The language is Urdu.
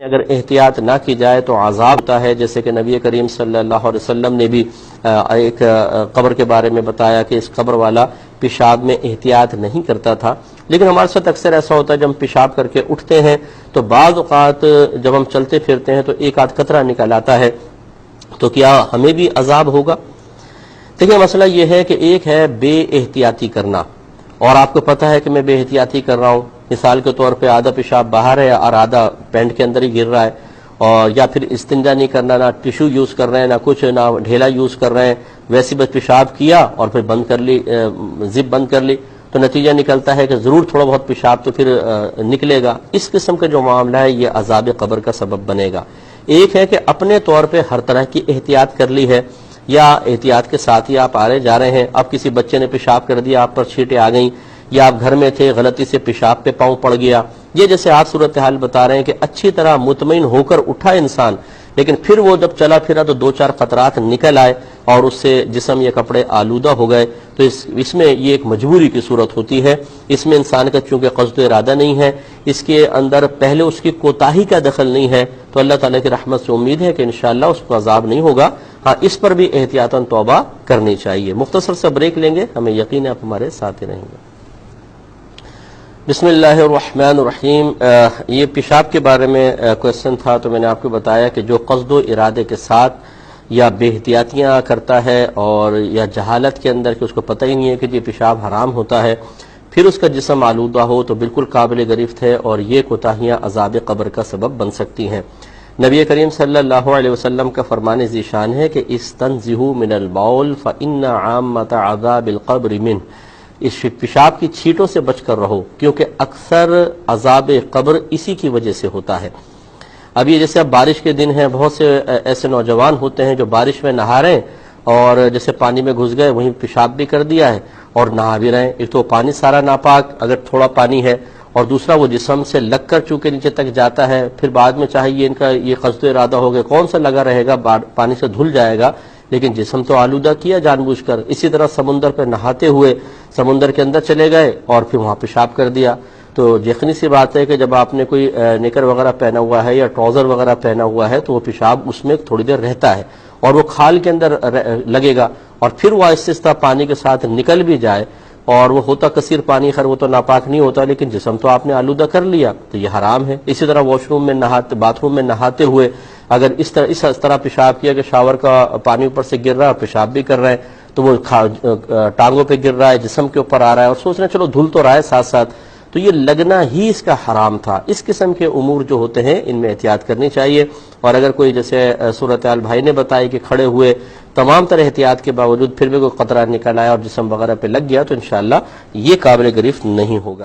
اگر احتیاط نہ کی جائے تو عذاب ہوتا ہے، جیسے کہ نبی کریم صلی اللہ علیہ وسلم نے بھی ایک قبر کے بارے میں بتایا کہ اس قبر والا پیشاب میں احتیاط نہیں کرتا تھا۔ لیکن ہمارے ساتھ اکثر ایسا ہوتا ہے جب ہم پیشاب کر کے اٹھتے ہیں تو بعض اوقات جب ہم چلتے پھرتے ہیں تو ایک آدھ قطرہ نکل آتا ہے، تو کیا ہمیں بھی عذاب ہوگا؟ دیکھیں، مسئلہ یہ ہے کہ ایک ہے بے احتیاطی کرنا، اور آپ کو پتہ ہے کہ میں بے احتیاطی کر رہا ہوں، مثال کے طور پہ آدھا پیشاب باہر ہے اور آدھا پینٹ کے اندر ہی گر رہا ہے، اور یا پھر استنجا نہیں کرنا، نہ ٹیشو یوز کر رہے ہیں، نہ کچھ، نہ ڈھیلا یوز کر رہے ہیں، ویسے بس پیشاب کیا اور پھر بند کر لی، زپ بند کر لی، تو نتیجہ نکلتا ہے کہ ضرور تھوڑا بہت پیشاب تو پھر نکلے گا۔ اس قسم کا جو معاملہ ہے یہ عذاب قبر کا سبب بنے گا۔ ایک ہے کہ اپنے طور پہ ہر طرح کی احتیاط کر لی ہے، یا احتیاط کے ساتھ ہی آپ آ رہے جا رہے ہیں، اب کسی بچے نے پیشاب کر دیا، آپ پر چھینٹیں آ گئیں، یا آپ گھر میں تھے غلطی سے پیشاب پہ پاؤں پڑ گیا، یہ جیسے آپ صورتحال بتا رہے ہیں کہ اچھی طرح مطمئن ہو کر اٹھا انسان، لیکن پھر وہ جب چلا پھرا تو دو چار قطرات نکل آئے اور اس سے جسم یا کپڑے آلودہ ہو گئے، تو اس میں یہ ایک مجبوری کی صورت ہوتی ہے۔ اس میں انسان کا چونکہ قصد و ارادہ نہیں ہے، اس کے اندر پہلے اس کی کوتاہی کا دخل نہیں ہے، تو اللہ تعالیٰ کی رحمت سے امید ہے کہ انشاءاللہ اس کو عذاب نہیں ہوگا۔ ہاں، اس پر بھی احتیاطاً توبہ کرنی چاہیے۔ مختصر سے بریک لیں گے، ہمیں یقین ہے آپ ہمارے ساتھ ہی رہیں گے۔ بسم اللہ الرحمن الرحیم۔ یہ پیشاب کے بارے میں کوشچن تھا، تو میں نے آپ کو بتایا کہ جو قصد و ارادے کے ساتھ یا بے احتیاطیاں کرتا ہے اور یا جہالت کے اندر کہ اس کو پتہ ہی نہیں ہے کہ یہ پیشاب حرام ہوتا ہے، پھر اس کا جسم آلودہ ہو، تو بالکل قابل گرفت ہے، اور یہ کوتاہیاں عذاب قبر کا سبب بن سکتی ہیں۔ نبی کریم صلی اللہ علیہ وسلم کا فرمان ذیشان ہے کہ استنزہوا من البول فإن عامۃ عذاب القبر منہ، اس پیشاب کی چھینٹوں سے بچ کر رہو، کیونکہ اکثر عذاب قبر اسی کی وجہ سے ہوتا ہے۔ اب یہ جیسے اب بارش کے دن ہیں، بہت سے ایسے نوجوان ہوتے ہیں جو بارش میں نہا رہے ہیں اور جیسے پانی میں گھس گئے، وہیں پیشاب بھی کر دیا ہے اور نہا بھی رہے ہیں۔ ایک تو پانی سارا ناپاک اگر تھوڑا پانی ہے، اور دوسرا وہ جسم سے لگ کر چونکہ نیچے تک جاتا ہے، پھر بعد میں چاہیے ان کا یہ قصد و ارادہ ہو گیا، کون سا لگا رہے گا، پانی سے دھل جائے گا، لیکن جسم تو آلودہ کیا جان بوجھ کر۔ اسی طرح سمندر پہ نہاتے ہوئے سمندر کے اندر چلے گئے اور پھر وہاں پیشاب کر دیا، تو یقینی سی بات ہے کہ جب آپ نے کوئی نکر وغیرہ پہنا ہوا ہے یا ٹراؤزر وغیرہ پہنا ہوا ہے تو وہ پیشاب اس میں تھوڑی دیر رہتا ہے اور وہ کھال کے اندر لگے گا، اور پھر وہ آہستہ پانی کے ساتھ نکل بھی جائے، اور وہ ہوتا کثیر پانی، خیر وہ تو ناپاک نہیں ہوتا، لیکن جسم تو آپ نے آلودہ کر لیا، تو یہ حرام ہے۔ اسی طرح واش روم میں باتھ روم میں نہاتے ہوئے اگر اس طرح پیشاب کیا کہ شاور کا پانی اوپر سے گر رہا ہے، پیشاب بھی کر رہے ہیں، تو وہ ٹانگوں پہ گر رہا ہے، جسم کے اوپر آ رہا ہے، اور سوچ رہے ہیں چلو دھل تو رہا ہے ساتھ ساتھ، تو یہ لگنا ہی اس کا حرام تھا۔ اس قسم کے امور جو ہوتے ہیں ان میں احتیاط کرنی چاہیے، اور اگر کوئی جیسے صورتحال بھائی نے بتائی کہ کھڑے ہوئے تمام طرح احتیاط کے باوجود پھر بھی کوئی قطرہ نکل آیا اور جسم وغیرہ پہ لگ گیا، تو انشاءاللہ یہ قابل گرفت نہیں ہوگا۔